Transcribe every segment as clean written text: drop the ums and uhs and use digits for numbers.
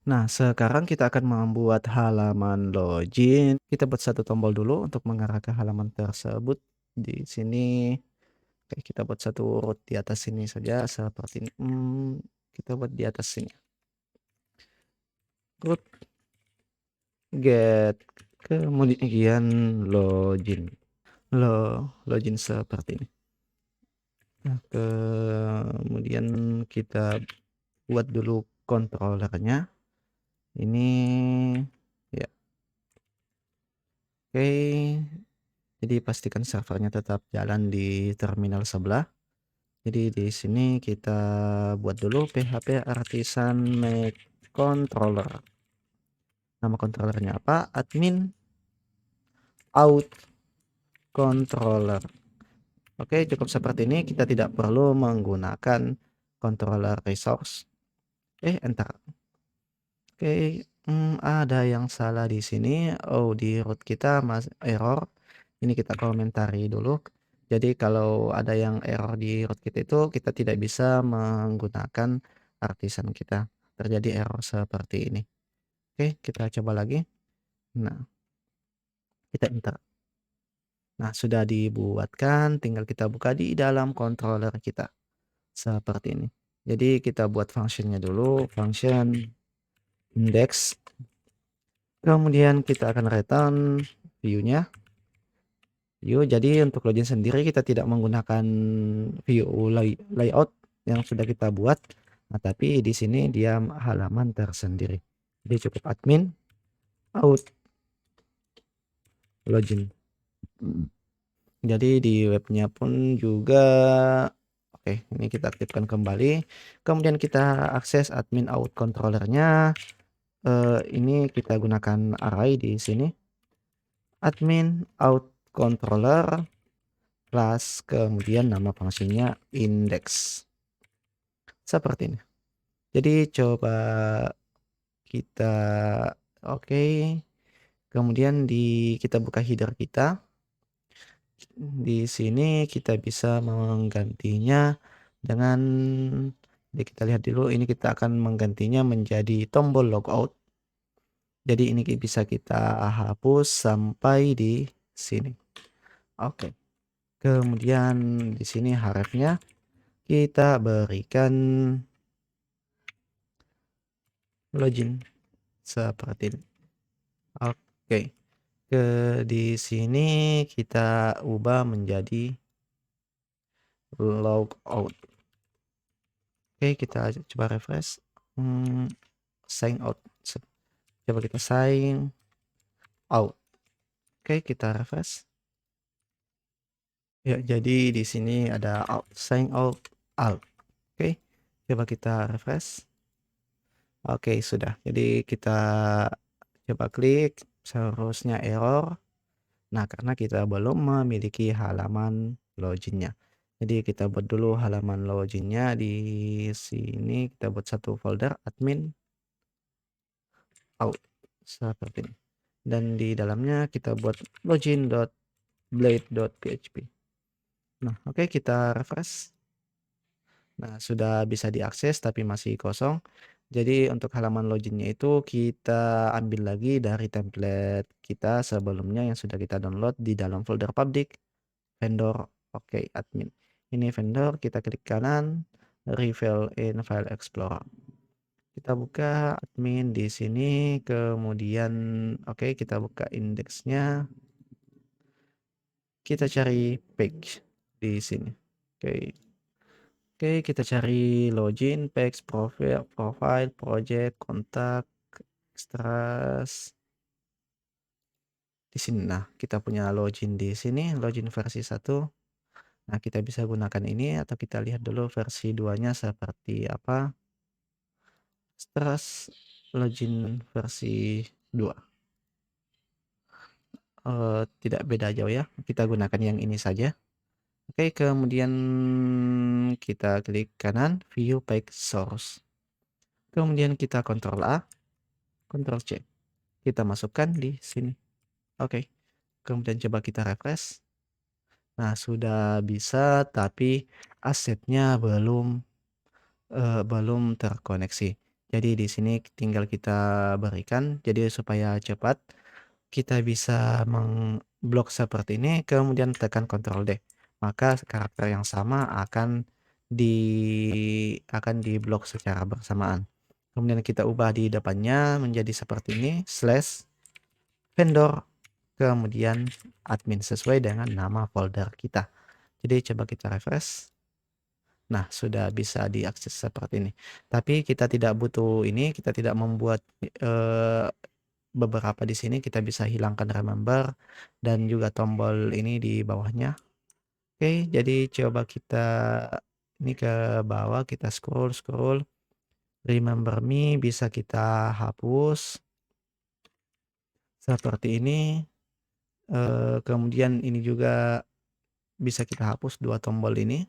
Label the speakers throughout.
Speaker 1: Nah, sekarang kita akan membuat halaman login. Kita buat satu tombol dulu untuk mengarah ke halaman tersebut. Di sini, oke, kita buat satu root di atas sini saja seperti ini. Kita buat di atas sini. Root get kemudian login. Login seperti ini. Nah, kemudian kita buat dulu controllernya. Ini ya, oke. Jadi pastikan servernya tetap jalan di terminal sebelah. Jadi di sini kita buat dulu PHP artisan make controller. Nama controllernya apa? Admin out controller. Oke, cukup seperti ini. Kita tidak perlu menggunakan controller resource. Enter. Oke, ada yang salah di sini. Oh, di root kita error. Ini kita komentari dulu. Jadi kalau ada yang error di root kita itu kita tidak bisa menggunakan artisan kita. Terjadi error seperti ini. Oke, kita coba lagi. Nah, kita enter. Nah, sudah dibuatkan, tinggal kita buka di dalam controller kita. Seperti ini. Jadi kita buat functionnya dulu, function index. Kemudian kita akan return view-nya. Jadi untuk login sendiri kita tidak menggunakan view layout yang sudah kita buat. Nah, tapi di sini dia halaman tersendiri. Jadi cukup admin out login. Jadi di webnya pun juga oke, ini kita aktifkan kembali. Kemudian kita akses admin out controllernya. Ini kita gunakan array di sini. Admin out controller plus kemudian nama fungsinya index. Seperti ini. Jadi coba kita oke. Kemudian kita buka header kita. Di sini kita bisa menggantinya dengan kita lihat dulu, ini kita akan menggantinya menjadi tombol logout. Jadi ini bisa kita hapus sampai di sini. Oke. Kemudian di sini hrefnya kita berikan login seperti ini. Oke. Di sini kita ubah menjadi logout. Oke, kita coba refresh. Sign out. Coba kita sign out. Oke, kita refresh. Ya, jadi di sini ada sign out alt. Oke, coba kita refresh. Oke, sudah. Jadi kita coba klik, seharusnya error. Nah, karena kita belum memiliki halaman loginnya. Jadi kita buat dulu halaman loginnya di sini. Kita buat satu folder admin out seperti ini. Dan di dalamnya kita buat login.blade.php. Nah, oke, kita refresh. Nah, sudah bisa diakses tapi masih kosong. Jadi untuk halaman loginnya itu kita ambil lagi dari template kita sebelumnya yang sudah kita download di dalam folder public vendor. Oke, admin. Ini vendor, kita klik kanan, reveal in file explorer. Kita buka admin di sini, kemudian oke, kita buka indeksnya. Kita cari page di sini. Oke, kita cari login, page, profile, project, kontak, extras. Di sini. Nah, kita punya login di sini, login versi 1. Nah, kita bisa gunakan ini atau kita lihat dulu versi 2-nya seperti apa. Extras login versi 2. Tidak beda jauh ya. Kita gunakan yang ini saja. Oke, kemudian kita klik kanan, view page source. Kemudian kita Ctrl A, Ctrl C. Kita masukkan di sini. Oke. Kemudian coba kita refresh. Nah, sudah bisa tapi asetnya belum terkoneksi. Jadi di sini tinggal kita berikan, jadi supaya cepat kita bisa mengblok seperti ini, kemudian tekan Ctrl D. Maka karakter yang sama di akan diblok secara bersamaan. Kemudian kita ubah di depannya menjadi seperti ini, slash vendor, kemudian admin sesuai dengan nama folder kita. Jadi coba kita refresh. Nah, sudah bisa diakses seperti ini. Tapi kita tidak butuh ini, kita tidak membuat beberapa di sini, kita bisa hilangkan remember dan juga tombol ini di bawahnya. Oke, jadi coba kita ini ke bawah, kita scroll, remember me bisa kita hapus seperti ini. Kemudian ini juga bisa kita hapus dua tombol ini.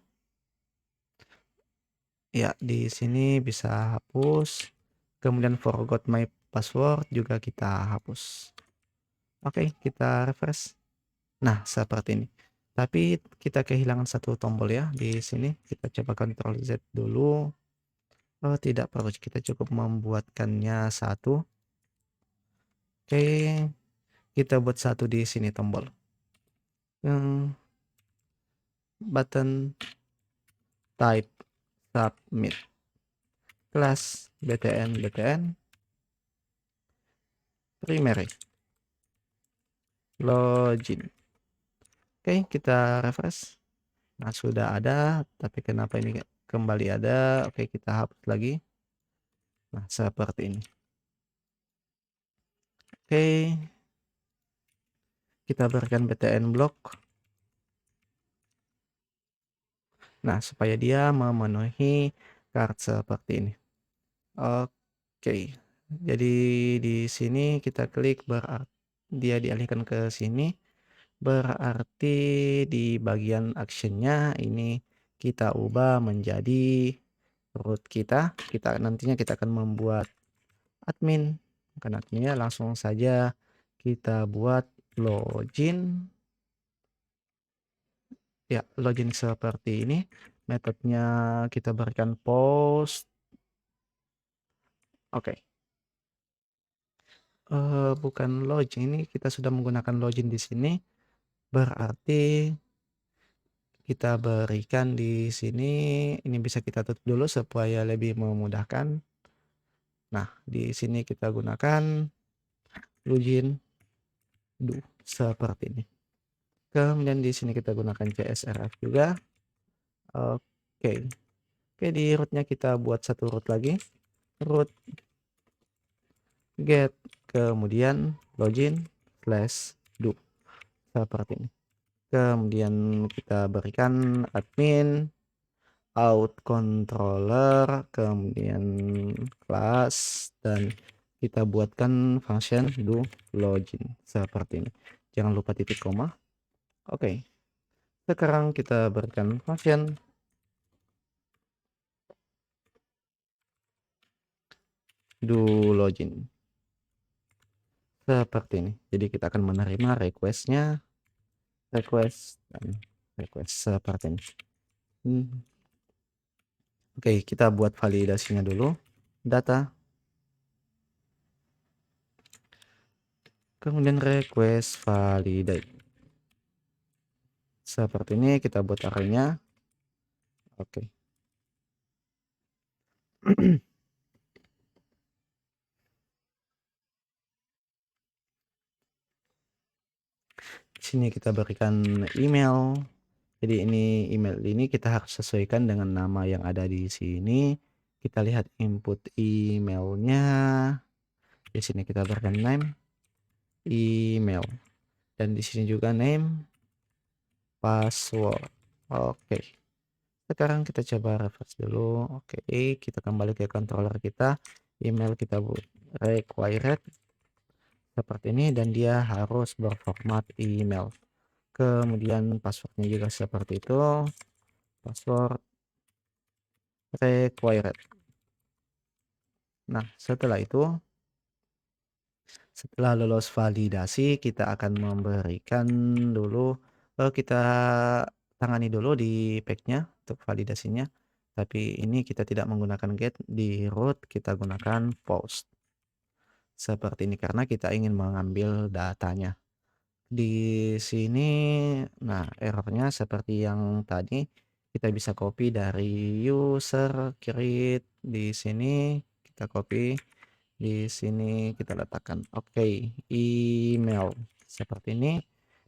Speaker 1: Ya, di sini bisa hapus. Kemudian forgot my password juga kita hapus. Oke, kita refresh. Nah, seperti ini. Tapi kita kehilangan satu tombol ya di sini. Kita coba Ctrl Z dulu. Oh, tidak perlu, kita cukup membuatkannya satu. Oke, kita buat satu di sini tombol. Button type submit class btn primary login. Oke, kita refresh. Nah, sudah ada, tapi kenapa ini kembali ada? Oke, kita hapus lagi. Nah, seperti ini. Oke, kita berikan btn block. Nah, supaya dia memenuhi card seperti ini. Oke. Jadi di sini kita klik dia dialihkan ke sini. Berarti di bagian actionnya ini kita ubah menjadi root kita. Nantinya kita akan membuat admin. Bukan adminnya, langsung saja kita buat login. Ya, login seperti ini. Metodenya kita berikan post. Oke. Bukan login, ini kita sudah menggunakan login di sini. Berarti kita berikan di sini, ini bisa kita tutup dulu supaya lebih memudahkan. Nah, di sini kita gunakan login do seperti ini. Kemudian di sini kita gunakan csrf juga. Oke. Oke, di rootnya kita buat satu root lagi. Root get, kemudian login slash do seperti ini. Kemudian kita berikan admin out controller, kemudian kelas, dan kita buatkan function do login seperti ini. Jangan lupa titik koma. Oke, sekarang kita berikan function do login seperti ini. Jadi kita akan menerima requestnya, request dan request seperti ini. Oke, kita buat validasinya dulu. Data, kemudian request validate seperti ini. Kita buat arraynya. Oke. Sini kita berikan email. Jadi ini email ini kita harus sesuaikan dengan nama yang ada di sini. Kita lihat input emailnya. Di sini kita berikan name, email, dan di sini juga name, password. Oke. Sekarang kita coba refresh dulu. Oke, kita kembali ke controller kita. Email kita buat required seperti ini dan dia harus berformat email. Kemudian passwordnya juga seperti itu, password required. Nah, setelah itu, setelah lolos validasi, kita akan memberikan dulu, kita tangani dulu di packnya untuk validasinya. Tapi ini kita tidak menggunakan get, di root kita gunakan post. Seperti ini karena kita ingin mengambil datanya. Di sini, nah errornya seperti yang tadi, kita bisa copy dari user create, di sini kita copy, di sini kita letakkan. Oke, email seperti ini,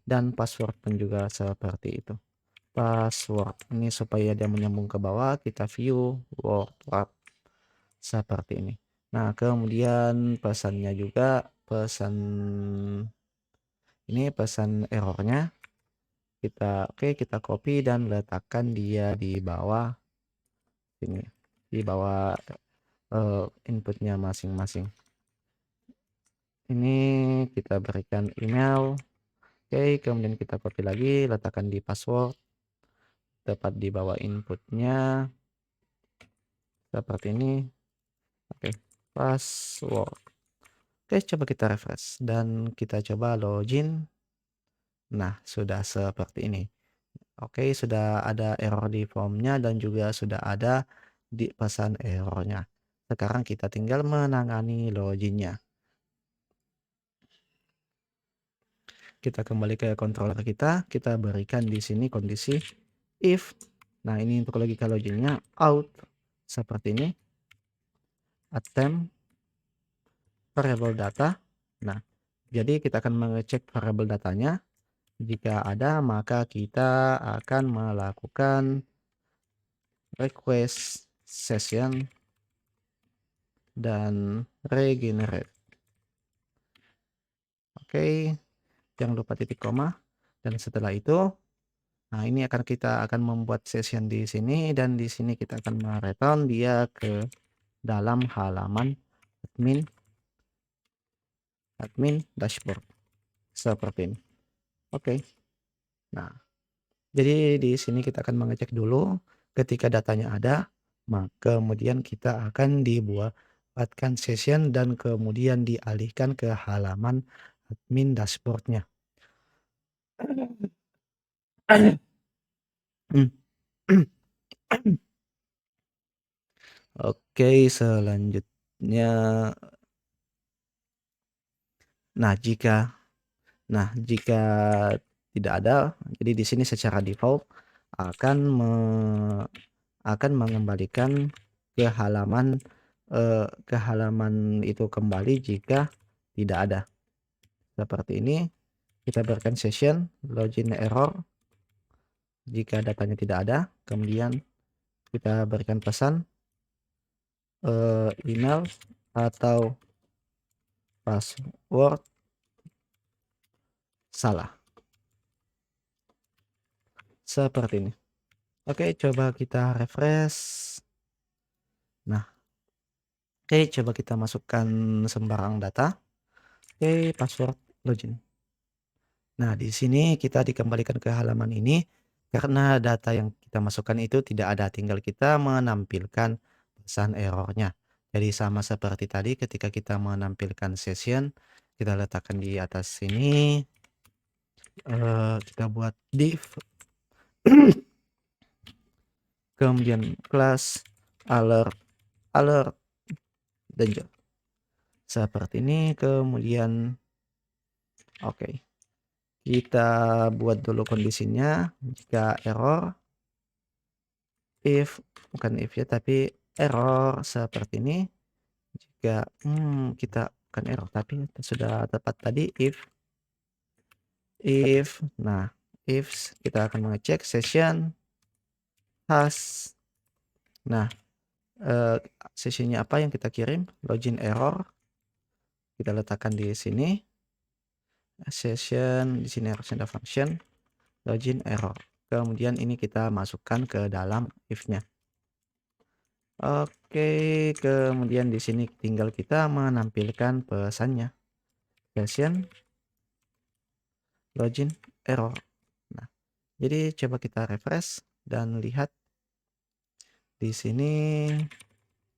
Speaker 1: dan password pun juga seperti itu. Password ini supaya dia menyambung ke bawah, kita view wordwrap seperti ini. Nah, kemudian pesannya juga, pesan ini pesan errornya kita copy dan letakkan dia di bawah sini, di bawah inputnya masing-masing. Ini kita berikan email. Oke, kemudian kita copy lagi, letakkan di password tepat di bawah inputnya seperti ini. Oke, password. Oke, coba kita refresh dan kita coba login. Nah, sudah seperti ini. Oke, sudah ada error di formnya dan juga sudah ada di pesan errornya. Sekarang kita tinggal menangani loginnya. Kita kembali ke controller kita berikan di sini kondisi if. Nah, ini untuk logika loginnya out seperti ini. Attempt variable data. Nah, jadi kita akan mengecek variable datanya. Jika ada, maka kita akan melakukan request session dan regenerate. Oke, jangan lupa titik koma. Dan setelah itu, nah ini kita akan membuat session di sini dan di sini kita akan mereturn dia ke dalam halaman admin dashboard seperti ini. Oke. Nah, jadi di sini kita akan mengecek dulu ketika datanya ada, maka kemudian kita akan dibuatkan session dan kemudian dialihkan ke halaman admin dashboardnya. Oke, selanjutnya, nah jika tidak ada, jadi di sini secara default akan mengembalikan ke halaman itu kembali jika tidak ada. Seperti ini, kita berikan session login error jika datanya tidak ada, kemudian kita berikan pesan email atau password salah. Seperti ini. Oke, coba kita refresh. Nah, oke, coba kita masukkan sembarang data. Oke, password login. Nah, di sini kita dikembalikan ke halaman ini karena data yang kita masukkan itu tidak ada, tinggal kita menampilkan pesan errornya. Jadi sama seperti tadi ketika kita menampilkan session, kita letakkan di atas sini, kita buat div, kemudian class alert danger. Seperti ini, kemudian oke. Kita buat dulu kondisinya, jika error, bukan if ya, tapi error seperti ini. Jika kita bukan error tapi sudah tepat tadi nah if kita akan mengecek session has. Nah, sessionnya apa yang kita kirim, login error, kita letakkan di sini session, di sini harus ada function login error, kemudian ini kita masukkan ke dalam if-nya. Oke, kemudian di sini tinggal kita menampilkan pesannya, session login error. Nah, jadi coba kita refresh dan lihat di sini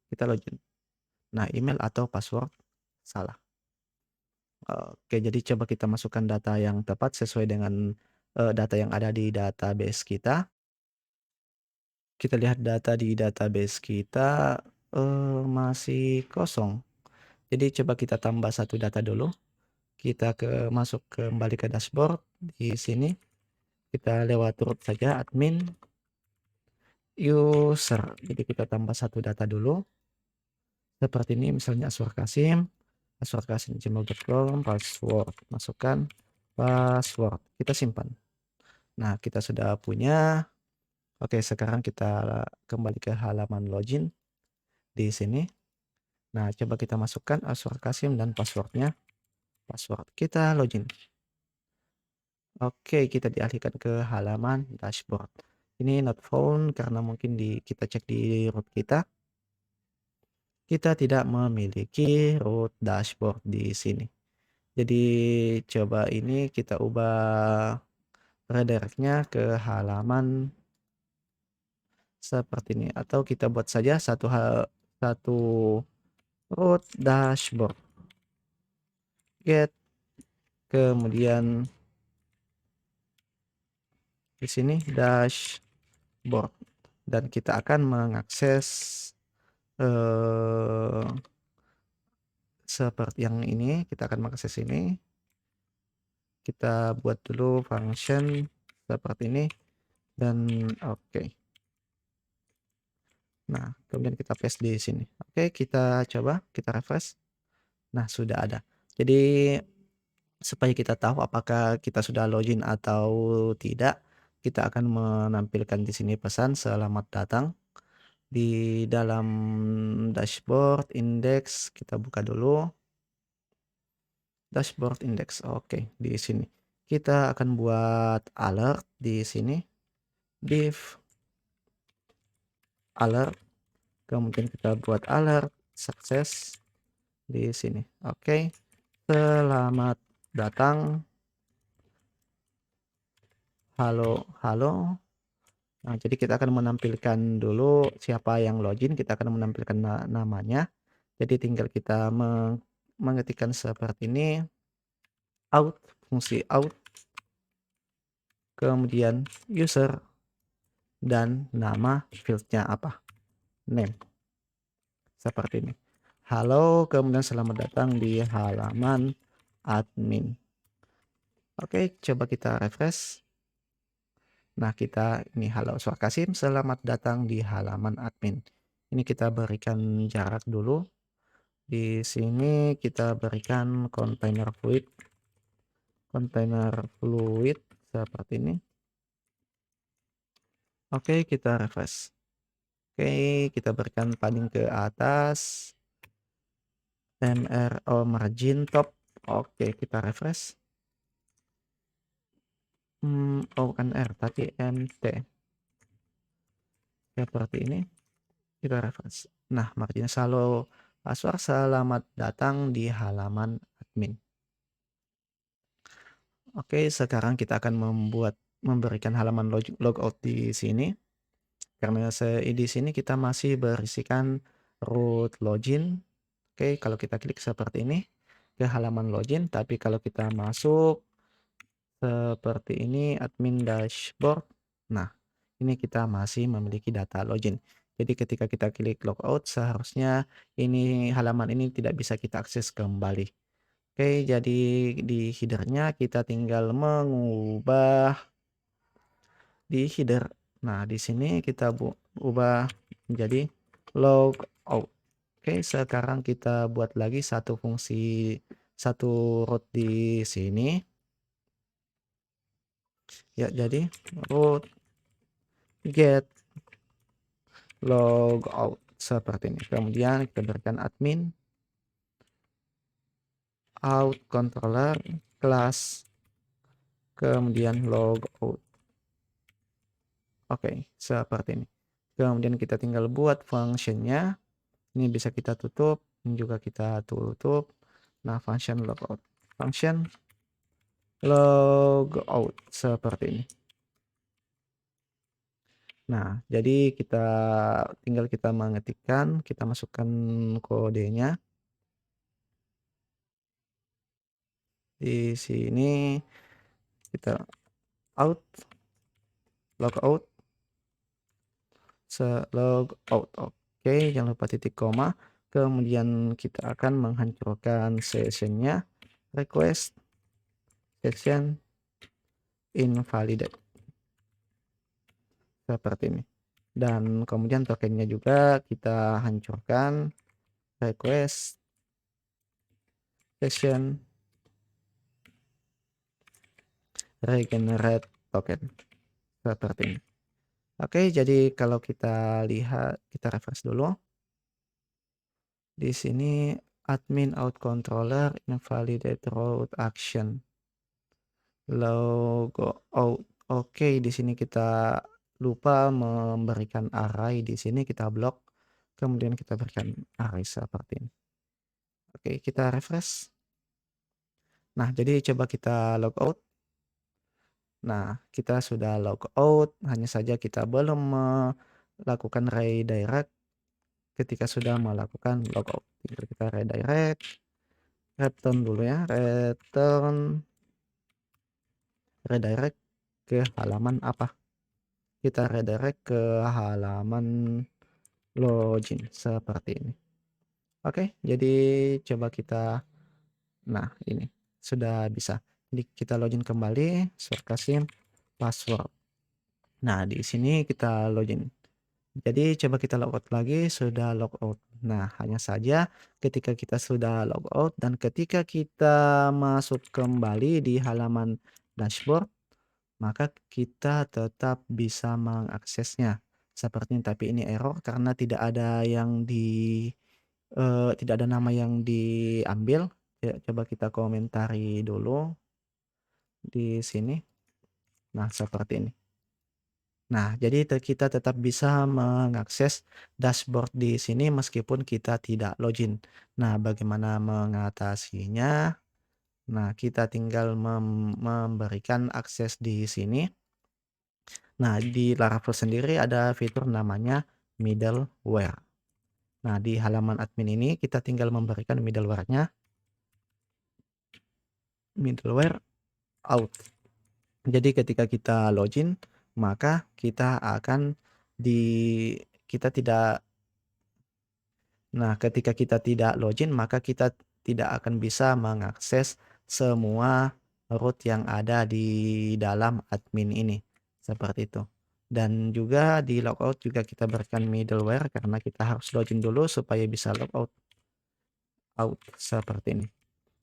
Speaker 1: kita login. Nah, email atau password salah. Oke, jadi coba kita masukkan data yang tepat sesuai dengan data yang ada di database kita. Kita lihat data di database kita, masih kosong. Jadi coba kita tambah satu data dulu. Kita masuk kembali ke dashboard. Di sini kita lewat root saja admin, user. Jadi kita tambah satu data dulu. Seperti ini misalnya aswarkasim@gmail.com, password. Masukkan password. Kita simpan. Nah, kita sudah punya. Oke, sekarang kita kembali ke halaman login di sini. Nah, coba kita masukkan aswarkasim dan passwordnya. Password. Kita login. Oke, kita dialihkan ke halaman dashboard. Ini not found karena mungkin kita cek di root kita. Kita tidak memiliki root dashboard di sini. Jadi coba ini kita ubah redirectnya ke halaman seperti ini, atau kita buat saja satu root dashboard get, kemudian di sini dashboard, dan kita akan mengakses seperti yang ini. Kita akan mengakses ini. Kita buat dulu function seperti ini dan oke. Nah, kemudian kita paste di sini. Oke, kita coba, kita refresh. Nah, sudah ada. Jadi supaya kita tahu apakah kita sudah login atau tidak, kita akan menampilkan di sini pesan selamat datang. Di dalam dashboard index kita buka dulu. Dashboard index. Oke, di sini. Kita akan buat alert di sini. Div alert. Kemudian kita buat alert sukses di sini. Oke. Selamat datang. Halo, halo. Nah, jadi kita akan menampilkan dulu siapa yang login, kita akan menampilkan namanya. Jadi tinggal kita mengetikkan seperti ini, fungsi out, kemudian user, dan nama fieldnya apa, name, seperti ini. Halo, kemudian selamat datang di halaman admin. Oke, coba kita refresh. Nah, kita ini halo Aswarkasim, selamat datang di halaman admin. Ini kita berikan jarak dulu. Di sini kita berikan container fluid seperti ini. Oke, kita refresh. Oke, kita berikan padding ke atas. MRO margin top. Oke, kita refresh. Bukan R, tapi MT. Seperti ini. Kita refresh. Nah, margin selalu Aswar, selamat datang di halaman admin. Oke, sekarang kita akan memberikan halaman logout di sini. Karena di sini kita masih berisikan root login. Oke, kalau kita klik seperti ini ke halaman login, tapi kalau kita masuk seperti ini admin dashboard. Nah, ini kita masih memiliki data login. Jadi ketika kita klik logout, seharusnya ini halaman ini tidak bisa kita akses kembali. Oke, jadi di headernya kita tinggal mengubah di header. Nah, di sini kita ubah menjadi logout. Oke, sekarang kita buat lagi satu root di sini. Ya, jadi root get logout seperti ini. Kemudian kita berikan admin out controller class, kemudian logout. Oke, seperti ini. Kemudian kita tinggal buat functionnya. Ini bisa kita tutup, ini juga kita tutup. Nah, function logout, function logout seperti ini. Nah, jadi tinggal kita mengetikkan, kita masukkan kodenya di sini. Kita out logout log out. Oke, jangan lupa titik koma. Kemudian kita akan menghancurkan sessionnya. Request session invalidate seperti ini. Dan kemudian tokennya juga kita hancurkan. Request session regenerate token seperti ini. Oke, jadi kalau kita lihat, kita refresh dulu. Di sini admin out controller invalidate route action logo out. Oke, di sini kita lupa memberikan array, di sini kita blok, kemudian kita berikan array seperti ini. Oke, kita refresh. Nah, jadi coba kita log out. Nah, kita sudah log out, hanya saja kita belum melakukan redirect ketika sudah melakukan logout. Tinggal kita redirect, return dulu ya, redirect ke halaman apa? Kita redirect ke halaman login seperti ini. Oke, jadi coba kita, nah ini sudah bisa. Jadi kita login kembali, surkasim password. Nah, di sini kita login. Jadi coba kita logout lagi, sudah logout. Nah, hanya saja ketika kita sudah logout dan ketika kita masuk kembali di halaman dashboard, maka kita tetap bisa mengaksesnya seperti ini. Tapi ini error karena tidak ada yang tidak ada nama yang diambil. Ya, coba kita komentari dulu di sini. Nah, seperti ini. Nah, jadi kita tetap bisa mengakses dashboard di sini meskipun kita tidak login. Nah, bagaimana mengatasinya? Nah, kita tinggal memberikan akses di sini. Nah, di Laravel sendiri ada fitur namanya middleware. Nah, di halaman admin ini kita tinggal memberikan middleware-nya, middleware out. Jadi ketika kita login, maka kita akan kita tidak. Nah, ketika kita tidak login, maka kita tidak akan bisa mengakses semua root yang ada di dalam admin ini. Seperti itu. Dan juga di logout juga kita berikan middleware karena kita harus login dulu supaya bisa logout seperti ini.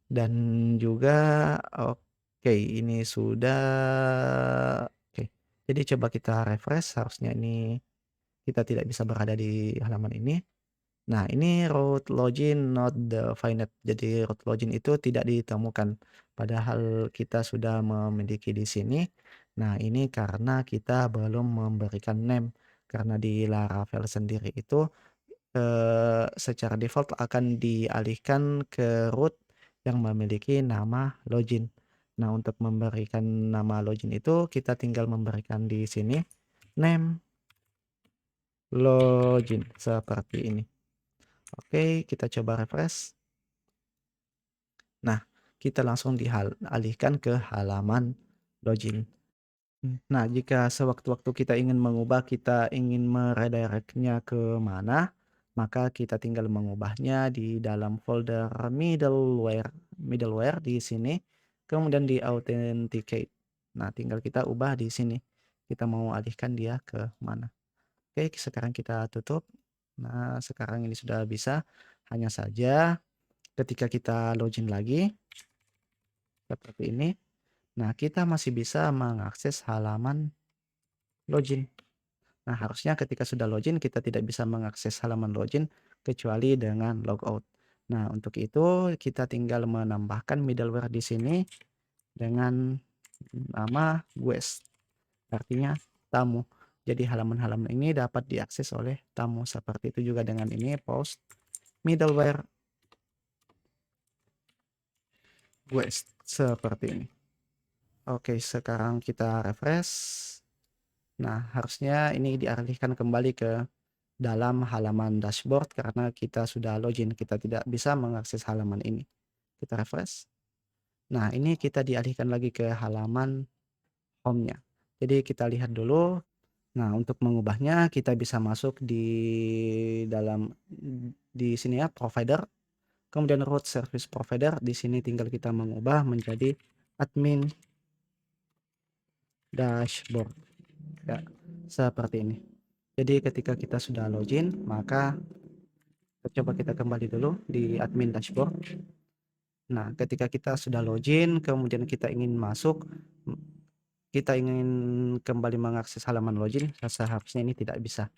Speaker 1: Dan juga oke, ini sudah oke. Jadi coba kita refresh, harusnya ini kita tidak bisa berada di halaman ini. Nah, ini route login not defined. Jadi route login itu tidak ditemukan. Padahal kita sudah memiliki di sini. Nah, ini karena kita belum memberikan name. Karena di Laravel sendiri itu secara default akan dialihkan ke root yang memiliki nama login. Nah, untuk memberikan nama login itu kita tinggal memberikan di sini name login seperti ini. Oke, kita coba refresh. Nah, kita langsung dialihkan ke halaman login. Nah, jika sewaktu-waktu kita ingin mengubah, kita ingin meredirect-nya ke mana, maka kita tinggal mengubahnya di dalam folder middleware di sini, kemudian di authenticate. Nah, tinggal kita ubah di sini. Kita mau alihkan dia ke mana. Oke, sekarang kita tutup. Nah, sekarang ini sudah bisa. Hanya saja ketika kita login lagi seperti ini, nah kita masih bisa mengakses halaman login. Nah, harusnya ketika sudah login kita tidak bisa mengakses halaman login kecuali dengan logout. Nah, untuk itu kita tinggal menambahkan middleware di sini dengan nama guest, artinya tamu. Jadi halaman-halaman ini dapat diakses oleh tamu. Seperti itu juga dengan ini post middleware guest seperti ini. Oke, sekarang kita refresh. Nah, harusnya ini dialihkan kembali ke dalam halaman dashboard karena kita sudah login, kita tidak bisa mengakses halaman ini. Kita refresh. Nah, ini kita dialihkan lagi ke halaman home-nya. Jadi kita lihat dulu Nah, untuk mengubahnya kita bisa masuk dalam di sini ya, provider, kemudian root service provider. Di sini tinggal kita mengubah menjadi admin dashboard ya, seperti ini. Jadi ketika kita sudah login, maka coba kita kembali dulu di admin dashboard. Nah, ketika kita sudah login, kemudian kita ingin masuk, kita ingin kembali mengakses halaman login, seharusnya ini tidak bisa.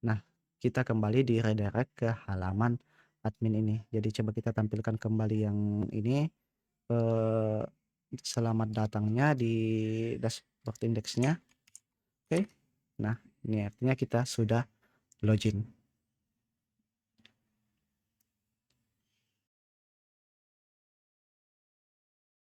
Speaker 1: Nah, kita kembali di redirect ke halaman admin ini. Jadi coba kita tampilkan kembali yang ini, selamat datangnya di dashboard index-nya. Oke. Nah, ini artinya kita sudah login.